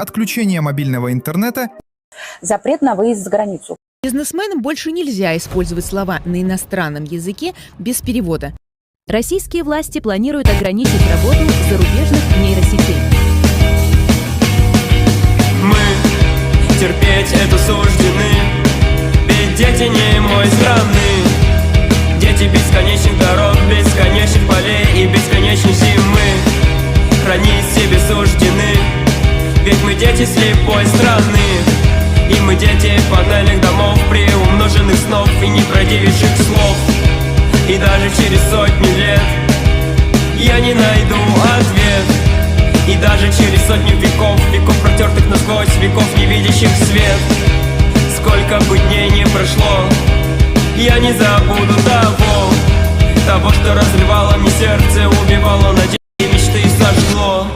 отключение мобильного интернета, запрет на выезд за границу. Бизнесменам больше нельзя использовать слова на иностранном языке без перевода. Российские власти планируют ограничить работу зарубежных нейросетей. Мы терпеть это суждены, ведь дети не мой страны. Дети бесконечных дорог, бесконечных полей и бесконечной зимы. Хранить себе суждены, ведь мы дети слепой страны. И мы дети панельных домов, приумноженных снов и неправдивейших слов. И даже через сотни лет я не найду ответ. И даже через сотню веков, веков протертых насквозь, веков не видящих свет. Сколько бы дней не прошло, я не забуду того, что разрывало мне сердце, убивало надежды и мечты, сожгло.